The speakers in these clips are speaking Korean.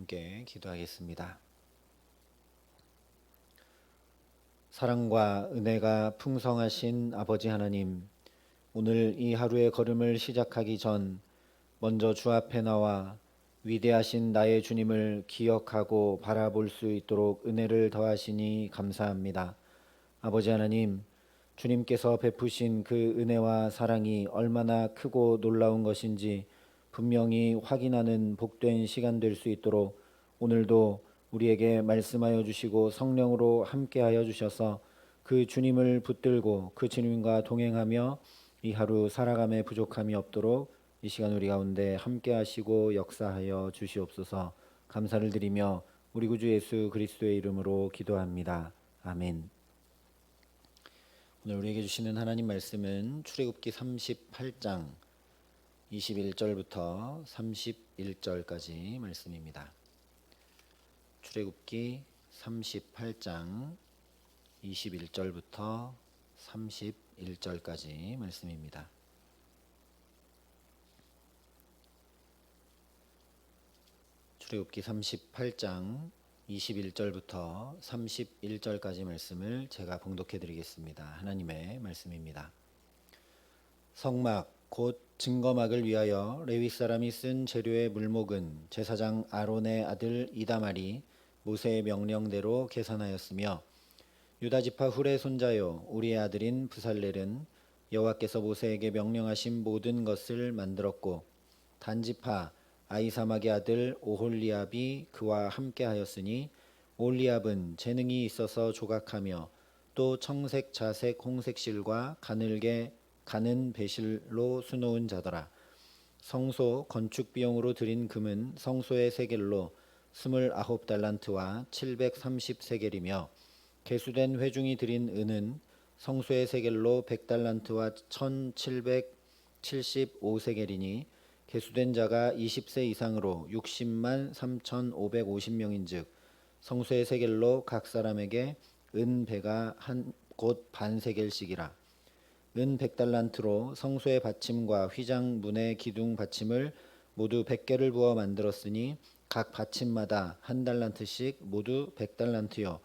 함께 기도하겠습니다. 사랑과 은혜가 풍성하신 아버지 하나님, 오늘 이 하루의 걸음을 시작하기 전 먼저 주 앞에 나와 위대하신 나의 주님을 기억하고 바라볼 수 있도록 은혜를 더하시니 감사합니다. 아버지 하나님, 주님께서 베푸신 그 은혜와 사랑이 얼마나 크고 놀라운 것인지 분명히 확인하는 복된 시간 될 수 있도록 오늘도 우리에게 말씀하여 주시고 성령으로 함께하여 주셔서 그 주님을 붙들고 그 주님과 동행하며 이 하루 살아감에 부족함이 없도록 이 시간 우리 가운데 함께하시고 역사하여 주시옵소서. 감사를 드리며 우리 구주 예수 그리스도의 이름으로 기도합니다. 아멘. 오늘 우리에게 주시는 하나님 말씀은 출애굽기 38장 21절부터 31절까지 말씀입니다. 출애굽기 38장 21절부터 31절까지 말씀입니다. 출애굽기 38장 21절부터 31절까지 말씀을 제가 봉독해 드리겠습니다. 하나님의 말씀입니다. 성막 곧 증거막을 위하여 레위 사람이 쓴 재료의 물목은 제사장 아론의 아들 이다말이 모세의 명령대로 계산하였으며 유다 지파 훌의 손자요 우리의 아들인 브살렐은 여호와께서 모세에게 명령하신 모든 것을 만들었고 단지파 아히사막의 아들 오홀리압이 그와 함께하였으니 오홀리압은 재능이 있어서 조각하며 또 청색, 자색, 홍색 실과 가늘게 가는 배실로 수놓은 자더라. 성소 건축 비용으로 들인 금은 성소의 세겔로 29달란트와 730세겔이며 개수된 회중이 들인 은은 성소의 세겔로 100달란트와 1775세겔이니 개수된 자가 20세 이상으로 60만 3,550명인즉 성소의 세겔로 각 사람에게 은 배가 한 곧 반세겔씩이라. 은 100달란트로 성소의 받침과 휘장 문의 기둥 받침을 모두 100개를 부어 만들었으니 각 받침마다 한 달란트씩 모두 100달란트요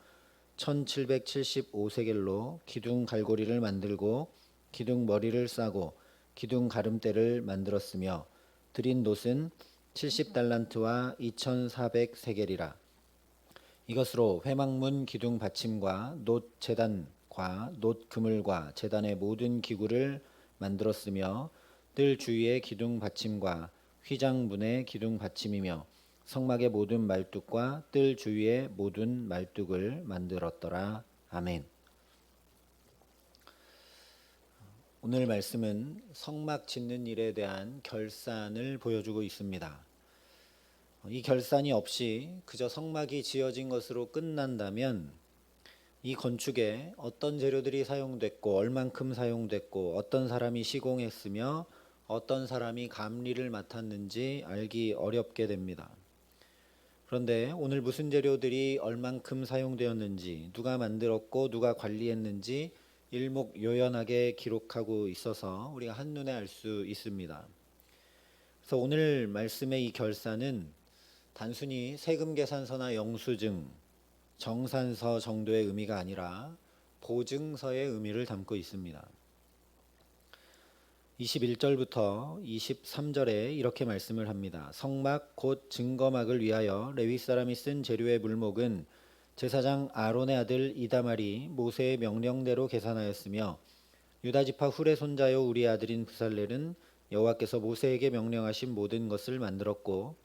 1775세겔로 기둥 갈고리를 만들고 기둥 머리를 싸고 기둥 가름대를 만들었으며 드린 놋은 70달란트와 2400세겔이라. 이것으로 회막문 기둥 받침과 놋 제단과 놋 그물과 제단의 모든 기구를 만들었으며 뜰 주위의 기둥 받침과 휘장 문의 기둥 받침이며 성막의 모든 말뚝과 뜰 주위의 모든 말뚝을 만들었더라. 아멘. 오늘 말씀은 성막 짓는 일에 대한 결산을 보여주고 있습니다. 이 결산이 없이 그저 성막이 지어진 것으로 끝난다면 이 건축에 어떤 재료들이 사용됐고 얼만큼 사용됐고 어떤 사람이 시공했으며 어떤 사람이 감리를 맡았는지 알기 어렵게 됩니다. 그런데 오늘 무슨 재료들이 얼만큼 사용되었는지, 누가 만들었고 누가 관리했는지 일목요연하게 기록하고 있어서 우리가 한눈에 알 수 있습니다. 그래서 오늘 말씀의 이 결산은 단순히 세금 계산서나 영수증, 정산서 정도의 의미가 아니라 보증서의 의미를 담고 있습니다. 21절부터 23절에 이렇게 말씀을 합니다. 성막 곧 증거막을 위하여 레위 사람이 쓴 재료의 물목은 제사장 아론의 아들 이다말이 모세의 명령대로 계산하였으며 유다 지파 훌의 손자요 우리의 아들인 브살렐은 여호와께서 모세에게 명령하신 모든 것을 만들었고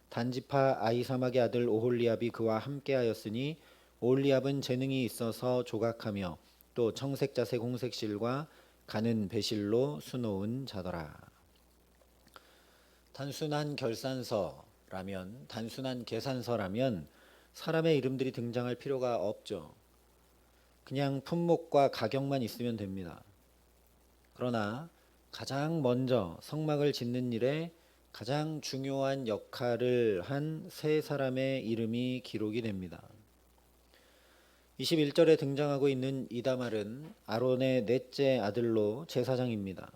단지파 아히사막의 아들 오홀리압이 그와 함께하였으니 오홀리압은 재능이 있어서 조각하며 또 청색, 자색, 홍색 실과 가는 배실로 수놓은 자더라. 단순한 결산서라면, 단순한 계산서라면 사람의 이름들이 등장할 필요가 없죠. 그냥 품목과 가격만 있으면 됩니다. 그러나 가장 먼저 성막을 짓는 일에 가장 중요한 역할을 한 세 사람의 이름이 기록이 됩니다. 21절에 등장하고 있는 이다말은 아론의 넷째 아들로 제사장입니다.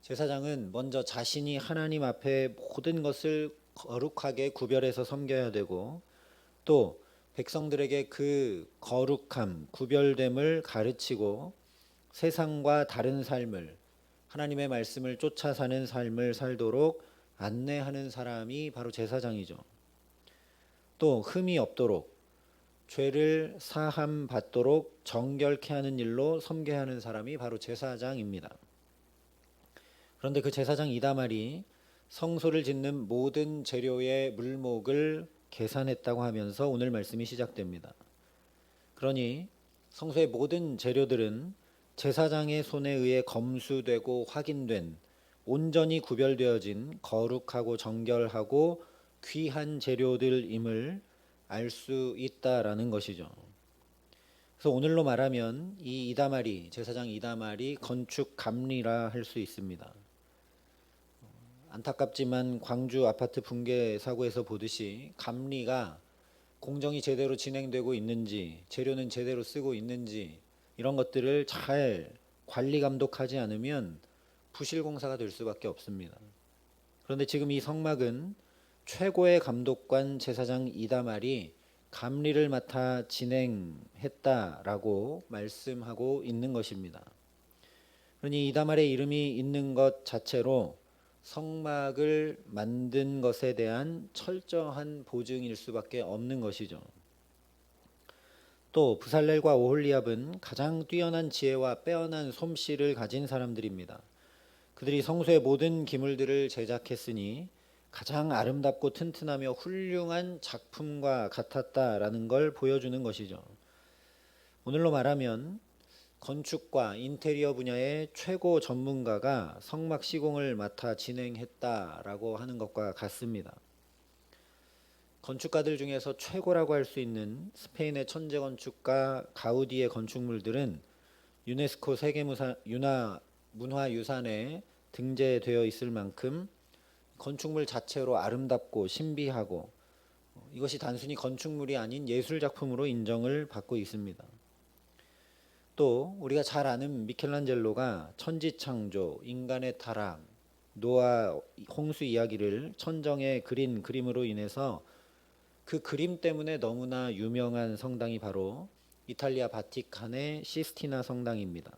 제사장은 먼저 자신이 하나님 앞에 모든 것을 거룩하게 구별해서 섬겨야 되고 또 백성들에게 그 거룩함, 구별됨을 가르치고 세상과 다른 삶을 하나님의 말씀을 쫓아 사는 삶을 살도록 안내하는 사람이 바로 제사장이죠. 또 흠이 없도록 죄를 사함 받도록 정결케 하는 일로 섬겨야 하는 사람이 바로 제사장입니다. 그런데 그 제사장 이다말이 성소를 짓는 모든 재료의 물목을 계산했다고 하면서 오늘 말씀이 시작됩니다. 그러니 성소의 모든 재료들은 제사장의 손에 의해 검수되고 확인된 온전히 구별되어진 거룩하고 정결하고 귀한 재료들임을 알 수 있다라는 것이죠. 그래서 오늘로 말하면 이 이다말이 제사장 이다말이 건축 감리라 할 수 있습니다. 안타깝지만 광주 아파트 붕괴 사고에서 보듯이 감리가 공정이 제대로 진행되고 있는지 재료는 제대로 쓰고 있는지 이런 것들을 잘 관리 감독하지 않으면 부실 공사가 될 수밖에 없습니다. 그런데 지금 이 성막은 최고의 감독관 제사장 이다말이 감리를 맡아 진행했다라고 말씀하고 있는 것입니다. 그러니 이다말의 이름이 있는 것 자체로 성막을 만든 것에 대한 철저한 보증일 수밖에 없는 것이죠. 또 부살렐과 오홀리압은 가장 뛰어난 지혜와 빼어난 솜씨를 가진 사람들입니다. 그들이 성소의 모든 기물들을 제작했으니 가장 아름답고 튼튼하며 훌륭한 작품과 같았다라는 걸 보여주는 것이죠. 오늘로 말하면 건축과 인테리어 분야의 최고 전문가가 성막 시공을 맡아 진행했다라고 하는 것과 같습니다. 건축가들 중에서 최고라고 할 수 있는 스페인의 천재 건축가 가우디의 건축물들은 유네스코 세계문화유산에 등재되어 있을 만큼 건축물 자체로 아름답고 신비하고 이것이 단순히 건축물이 아닌 예술작품으로 인정을 받고 있습니다. 또 우리가 잘 아는 미켈란젤로가 천지창조, 인간의 타락, 노아 홍수 이야기를 천정에 그린 그림으로 인해서 그 그림 때문에 너무나 유명한 성당이 바로 이탈리아 바티칸의 시스티나 성당입니다.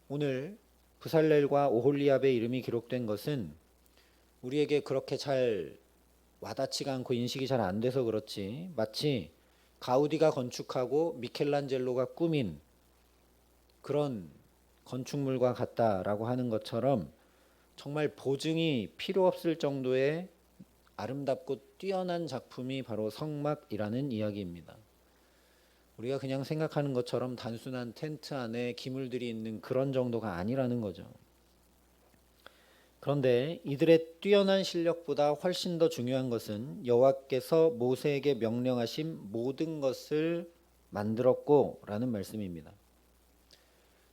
오늘 부살렐과 오홀리압의 이름이 기록된 것은 우리에게 그렇게 잘 와닿지가 않고 인식이 잘 안 돼서 그렇지 마치 가우디가 건축하고 미켈란젤로가 꾸민 그런 건축물과 같다라고 하는 것처럼 정말 보증이 필요 없을 정도의 아름답고 뛰어난 작품이 바로 성막이라는 이야기입니다. 우리가 그냥 생각하는 것처럼 단순한 텐트 안에 기물들이 있는 그런 정도가 아니라는 거죠. 그런데 이들의 뛰어난 실력보다 훨씬 더 중요한 것은 여호와께서 모세에게 명령하신 모든 것을 만들었고 라는 말씀입니다.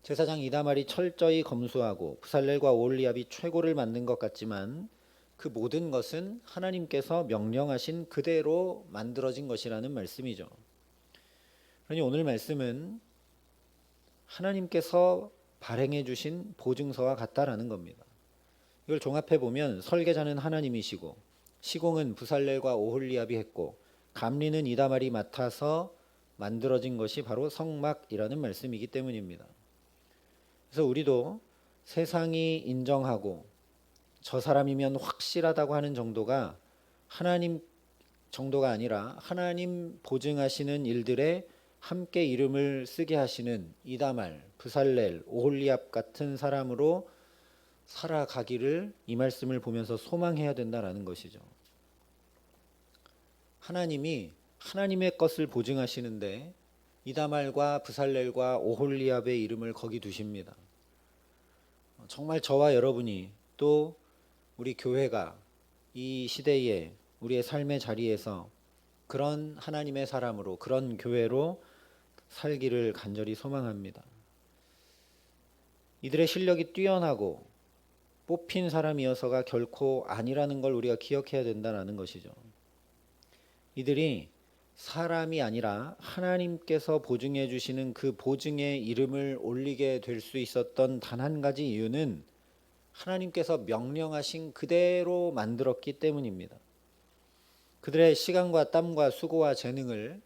제사장 이다말이 철저히 검수하고 부살렐과 오홀리압이 최고를 만든 것 같지만 그 모든 것은 하나님께서 명령하신 그대로 만들어진 것이라는 말씀이죠. 그러니 오늘 말씀은 하나님께서 발행해 주신 보증서와 같다라는 겁니다. 이걸 종합해 보면 설계자는 하나님이시고 시공은 부살렐과 오홀리압이 했고 감리는 이다말이 맡아서 만들어진 것이 바로 성막이라는 말씀이기 때문입니다. 그래서 우리도 세상이 인정하고 저 사람이면 확실하다고 하는 정도가 하나님 정도가 아니라 하나님 보증하시는 일들에 함께 이름을 쓰게 하시는 이다말, 부살렐, 오홀리압 같은 사람으로 살아가기를 이 말씀을 보면서 소망해야 된다라는 것이죠. 하나님이 하나님의 것을 보증하시는데 이다말과 부살렐과 오홀리압의 이름을 거기 두십니다. 정말 저와 여러분이 또 우리 교회가 이 시대에 우리의 삶의 자리에서 그런 하나님의 사람으로 그런 교회로 살기를 간절히 소망합니다. 이들의 실력이 뛰어나고 뽑힌 사람이어서가 결코 아니라는 걸 우리가 기억해야 된다는 것이죠. 이들이 사람이 아니라 하나님께서 보증해 주시는 그 보증의 이름을 올리게 될 수 있었던 단 한 가지 이유는 하나님께서 명령하신 그대로 만들었기 때문입니다. 그들의 시간과 땀과 수고와 재능을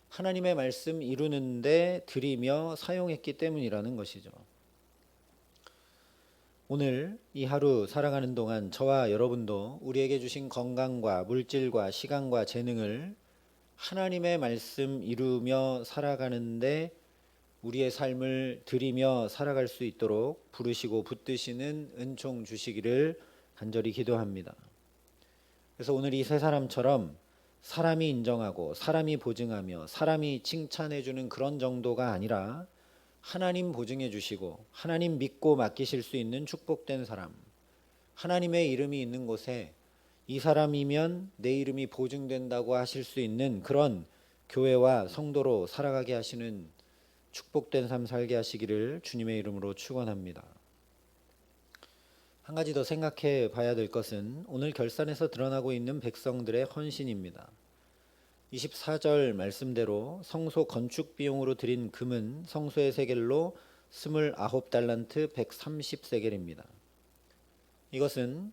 하나님의 말씀 이루는데 들이며 사용했기 때문이라는 것이죠. 오늘 이 하루 살아가는 동안 저와 여러분도 우리에게 주신 건강과 물질과 시간과 재능을 하나님의 말씀 이루며 살아가는데 우리의 삶을 드리며 살아갈 수 있도록 부르시고 붙드시는 은총 주시기를 간절히 기도합니다. 그래서 오늘 이 세 사람처럼 사람이 인정하고 사람이 보증하며 사람이 칭찬해 주는 그런 정도가 아니라 하나님 보증해 주시고 하나님 믿고 맡기실 수 있는 축복된 사람, 하나님의 이름이 있는 곳에 이 사람이면 내 이름이 보증된다고 하실 수 있는 그런 교회와 성도로 살아가게 하시는 축복된 삶 살게 하시기를 주님의 이름으로 축원합니다. 한 가지 더 생각해 봐야 될 것은 오늘 결산에서 드러나고 있는 백성들의 헌신입니다. 24절 말씀대로 성소 건축 비용으로 드린 금은 성소의 세겔로 29달란트 130세겔입니다. 이것은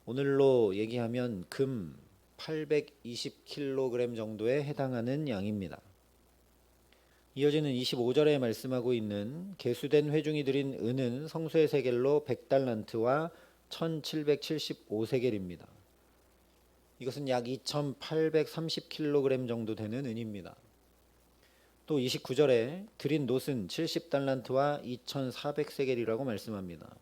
오늘로 얘기하면 금 820kg 정도에 해당하는 양입니다. 이어지는 25절에 말씀하고 있는 계수된 회중이 드린 은은 성소의 세겔로 100달란트와 1775세겔입니다. 이것은 약 2830kg 정도 되는 은입니다. 또 29절에 드린 놋은 70달란트와 2400세겔이라고 말씀합니다.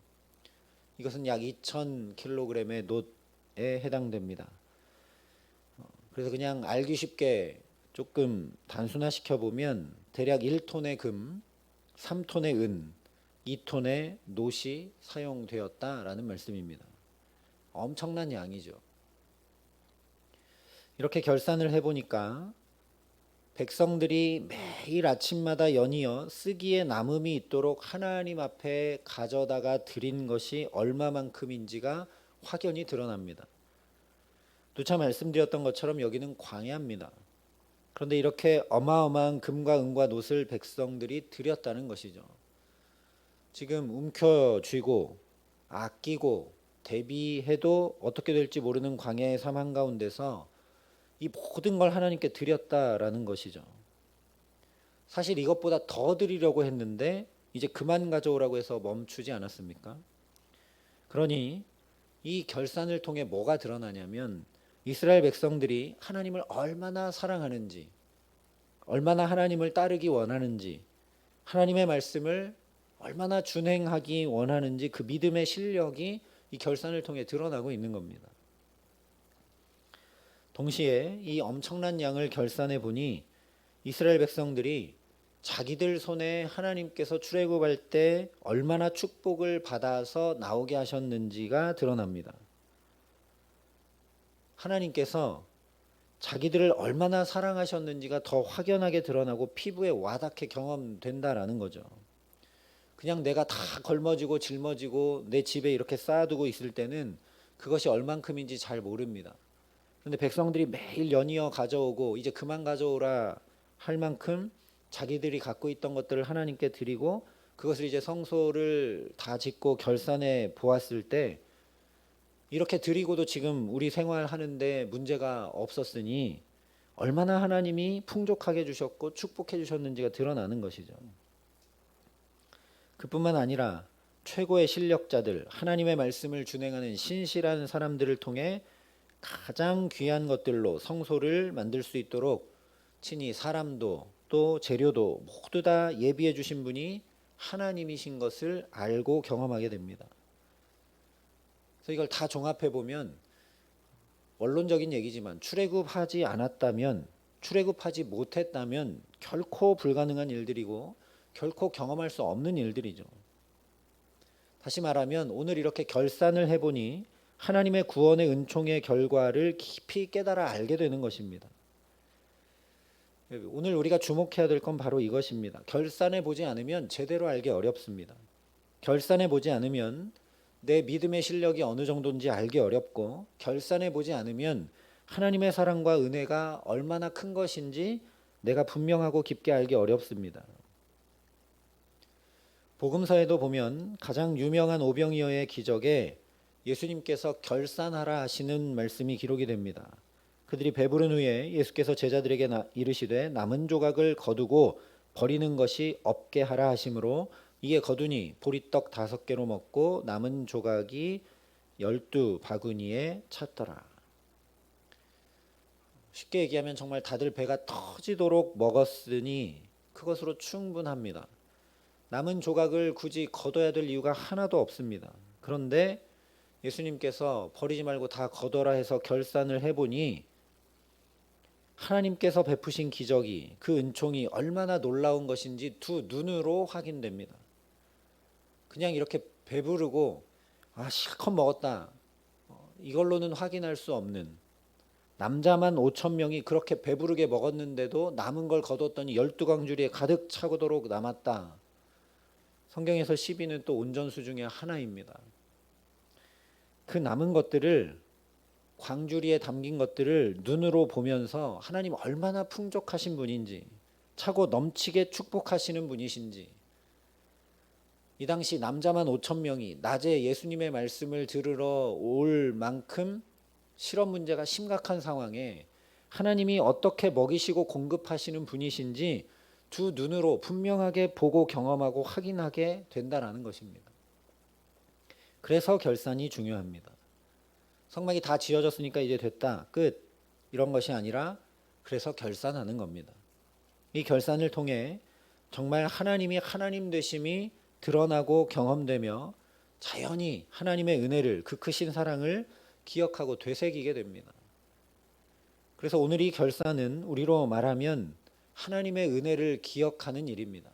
이것은 약 2000kg의 놋에 해당됩니다. 그래서 그냥 알기 쉽게 조금 단순화시켜 보면 대략 1톤의 금, 3톤의 은, 2톤의 놋이 사용되었다라는 말씀입니다. 엄청난 양이죠. 이렇게 결산을 해보니까 백성들이 매일 아침마다 연이어 쓰기에 남음이 있도록 하나님 앞에 가져다가 드린 것이 얼마만큼인지가 확연히 드러납니다. 누차 말씀드렸던 것처럼 여기는 광야입니다. 그런데 이렇게 어마어마한 금과 은과 놋을 백성들이 드렸다는 것이죠. 지금 움켜쥐고 아끼고 대비해도 어떻게 될지 모르는 광야의 삶 한가운데서 이 모든 걸 하나님께 드렸다라는 것이죠. 사실 이것보다 더 드리려고 했는데 이제 그만 가져오라고 해서 멈추지 않았습니까? 그러니 이 결산을 통해 뭐가 드러나냐면 이스라엘 백성들이 하나님을 얼마나 사랑하는지, 얼마나 하나님을 따르기 원하는지, 하나님의 말씀을 얼마나 준행하기 원하는지 그 믿음의 실력이 이 결산을 통해 드러나고 있는 겁니다. 동시에 이 엄청난 양을 결산해 보니 이스라엘 백성들이 자기들 손에 하나님께서 출애굽할 때 얼마나 축복을 받아서 나오게 하셨는지가 드러납니다. 하나님께서 자기들을 얼마나 사랑하셨는지가 더 확연하게 드러나고 피부에 와닿게 경험된다라는 거죠. 그냥 내가 다 걸머지고 짊어지고 내 집에 이렇게 쌓아두고 있을 때는 그것이 얼만큼인지 잘 모릅니다. 그런데 백성들이 매일 연이어 가져오고 이제 그만 가져오라 할 만큼 자기들이 갖고 있던 것들을 하나님께 드리고 그것을 이제 성소를 다 짓고 결산해 보았을 때 이렇게 드리고도 지금 우리 생활하는데 문제가 없었으니 얼마나 하나님이 풍족하게 주셨고 축복해 주셨는지가 드러나는 것이죠. 그뿐만 아니라 최고의 실력자들, 하나님의 말씀을 준행하는 신실한 사람들을 통해 가장 귀한 것들로 성소를 만들 수 있도록 친히 사람도 또 재료도 모두 다 예비해 주신 분이 하나님이신 것을 알고 경험하게 됩니다. 그래서 이걸 다 종합해 보면 원론적인 얘기지만 출애굽하지 않았다면, 출애굽하지 못했다면 결코 불가능한 일들이고 결코 경험할 수 없는 일들이죠. 다시 말하면 오늘 이렇게 결산을 해보니 하나님의 구원의 은총의 결과를 깊이 깨달아 알게 되는 것입니다. 오늘 우리가 주목해야 될 건 바로 이것입니다. 결산해 보지 않으면 제대로 알기 어렵습니다. 결산해 보지 않으면 내 믿음의 실력이 어느 정도인지 알기 어렵고, 결산해 보지 않으면 하나님의 사랑과 은혜가 얼마나 큰 것인지 내가 분명하고 깊게 알기 어렵습니다. 복음서에도 보면 가장 유명한 오병이어의 기적에 예수님께서 결산하라 하시는 말씀이 기록이 됩니다. 그들이 배부른 후에 예수께서 제자들에게 이르시되 남은 조각을 거두고 버리는 것이 없게 하라 하심으로 이에 거두니 보리떡 5개로 먹고 남은 조각이 12바구니에 찼더라. 쉽게 얘기하면 정말 다들 배가 터지도록 먹었으니 그것으로 충분합니다. 남은 조각을 굳이 거둬야 될 이유가 하나도 없습니다. 그런데 예수님께서 버리지 말고 다 거둬라 해서 결산을 해보니 하나님께서 베푸신 기적이, 그 은총이 얼마나 놀라운 것인지 두 눈으로 확인됩니다. 그냥 이렇게 배부르고 실컷 먹었다, 이걸로는 확인할 수 없는, 남자만 5천 명이 그렇게 배부르게 먹었는데도 남은 걸 거뒀더니 12광주리에 가득 차고도록 남았다. 성경에서 12는 또 온전수 중에 하나입니다. 그 남은 것들을, 광주리에 담긴 것들을 눈으로 보면서 하나님 얼마나 풍족하신 분인지, 차고 넘치게 축복하시는 분이신지, 이 당시 남자만 5천 명이 낮에 예수님의 말씀을 들으러 올 만큼 실업 문제가 심각한 상황에 하나님이 어떻게 먹이시고 공급하시는 분이신지 두 눈으로 분명하게 보고 경험하고 확인하게 된다라는 것입니다. 그래서 결산이 중요합니다. 성막이 다 지어졌으니까 이제 됐다, 끝, 이런 것이 아니라 그래서 결산하는 겁니다. 이 결산을 통해 정말 하나님이 하나님 되심이 드러나고 경험되며 자연히 하나님의 은혜를, 그 크신 사랑을 기억하고 되새기게 됩니다. 그래서 오늘 이 결산은 우리로 말하면 하나님의 은혜를 기억하는 일입니다.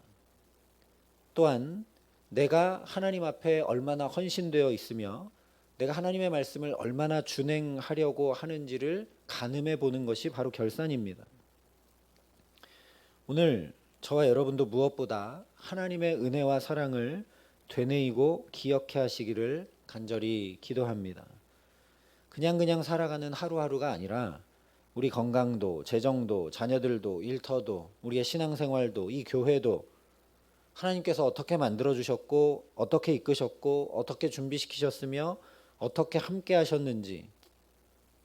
또한 내가 하나님 앞에 얼마나 헌신되어 있으며 내가 하나님의 말씀을 얼마나 준행하려고 하는지를 가늠해 보는 것이 바로 결산입니다. 오늘 저와 여러분도 무엇보다 하나님의 은혜와 사랑을 되뇌이고 기억해 하시기를 간절히 기도합니다. 그냥 살아가는 하루하루가 아니라 우리 건강도, 재정도, 자녀들도, 일터도, 우리의 신앙생활도, 이 교회도 하나님께서 어떻게 만들어주셨고, 어떻게 이끄셨고, 어떻게 준비시키셨으며 어떻게 함께 하셨는지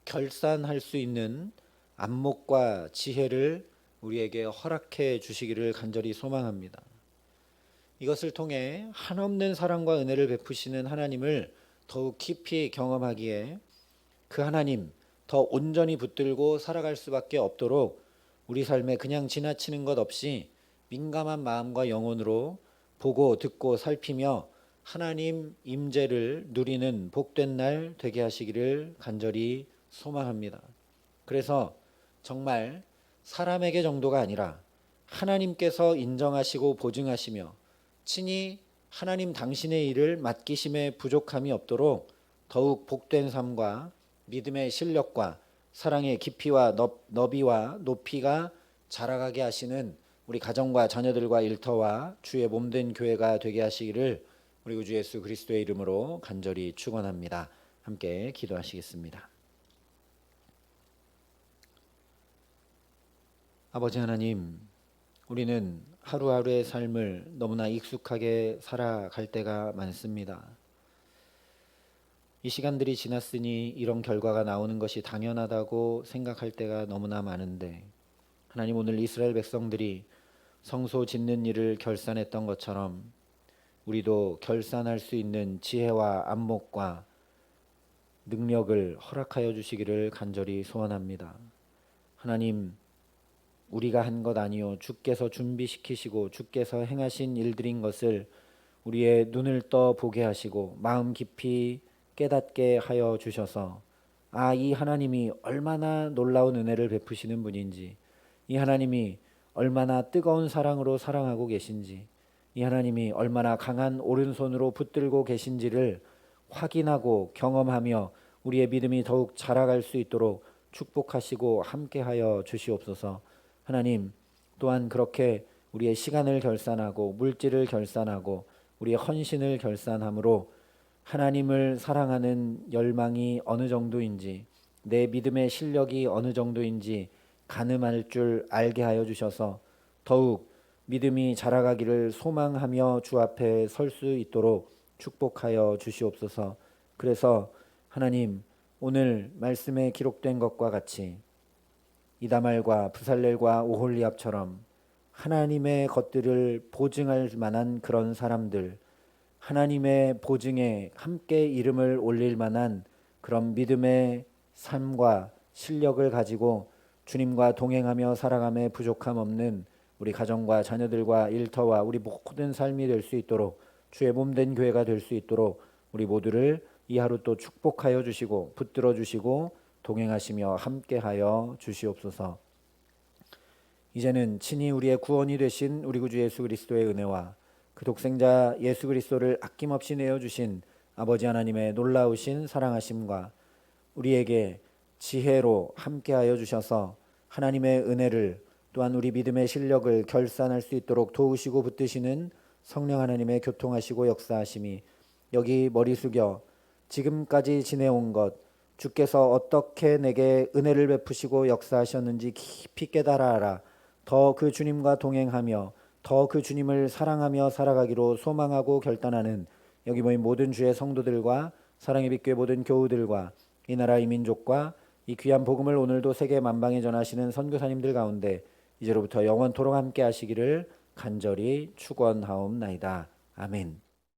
결산할 수 있는 안목과 지혜를 우리에게 허락해 주시기를 간절히 소망합니다. 이것을 통해 한없는 사랑과 은혜를 베푸시는 하나님을 더욱 깊이 경험하기에 그 하나님 더 온전히 붙들고 살아갈 수밖에 없도록 우리 삶에 그냥 지나치는 것 없이 민감한 마음과 영혼으로 보고 듣고 살피며 하나님 임재를 누리는 복된 날 되게 하시기를 간절히 소망합니다. 그래서 정말 사람에게 정도가 아니라 하나님께서 인정하시고 보증하시며 친히 하나님 당신의 일을 맡기심에 부족함이 없도록 더욱 복된 삶과 믿음의 실력과 사랑의 깊이와 너비와 높이가 자라가게 하시는 우리 가정과 자녀들과 일터와 주의 몸된 교회가 되게 하시기를 우리 구주 예수 그리스도의 이름으로 간절히 축원합니다. 함께 기도하시겠습니다. 아버지 하나님, 우리는 하루하루의 삶을 너무나 익숙하게 살아갈 때가 많습니다. 이 시간들이 지났으니 이런 결과가 나오는 것이 당연하다고 생각할 때가 너무나 많은데, 하나님, 오늘 이스라엘 백성들이 성소 짓는 일을 결산했던 것처럼 우리도 결산할 수 있는 지혜와 안목과 능력을 허락하여 주시기를 간절히 소원합니다. 하나님, 우리가 한 것 아니요 주께서 준비시키시고 주께서 행하신 일들인 것을 우리의 눈을 떠 보게 하시고 마음 깊이 깨닫게 하여 주셔서 이 하나님이 얼마나 놀라운 은혜를 베푸시는 분인지, 이 하나님이 얼마나 뜨거운 사랑으로 사랑하고 계신지, 이 하나님이 얼마나 강한 오른손으로 붙들고 계신지를 확인하고 경험하며 우리의 믿음이 더욱 자라갈 수 있도록 축복하시고 함께하여 주시옵소서. 하나님, 또한 그렇게 우리의 시간을 결산하고 물질을 결산하고 우리의 헌신을 결산함으로 하나님을 사랑하는 열망이 어느 정도인지, 내 믿음의 실력이 어느 정도인지 가늠할 줄 알게 하여 주셔서 더욱 믿음이 자라가기를 소망하며 주 앞에 설 수 있도록 축복하여 주시옵소서. 그래서 하나님, 오늘 말씀에 기록된 것과 같이 이다말과 브살렐과 오홀리압처럼 하나님의 것들을 보증할 만한 그런 사람들, 하나님의 보증에 함께 이름을 올릴 만한 그런 믿음의 삶과 실력을 가지고 주님과 동행하며 살아감에 부족함 없는 우리 가정과 자녀들과 일터와 우리 모든 삶이 될 수 있도록, 주의 몸된 교회가 될 수 있도록 우리 모두를 이 하루 또 축복하여 주시고 붙들어 주시고 동행하시며 함께하여 주시옵소서. 이제는 친히 우리의 구원이 되신 우리 구주 예수 그리스도의 은혜와 그 독생자 예수 그리스도를 아낌없이 내어주신 아버지 하나님의 놀라우신 사랑하심과 우리에게 지혜로 함께하여 주셔서 하나님의 은혜를 또한 우리 믿음의 실력을 결산할 수 있도록 도우시고 붙드시는 성령 하나님의 교통하시고 역사하심이 여기 머리 숙여 지금까지 지내온 것, 주께서 어떻게 내게 은혜를 베푸시고 역사하셨는지 깊이 깨달아라. 더 그 주님과 동행하며 더 그 주님을 사랑하며 살아가기로 소망하고 결단하는 여기 모인 모든 주의 성도들과 사랑의 빛교회 모든 교우들과 이 나라 이 민족과 이 귀한 복음을 오늘도 세계 만방에 전하시는 선교사님들 가운데 이제로부터 영원토록 함께 하시기를 간절히 축원하옵나이다. 아멘.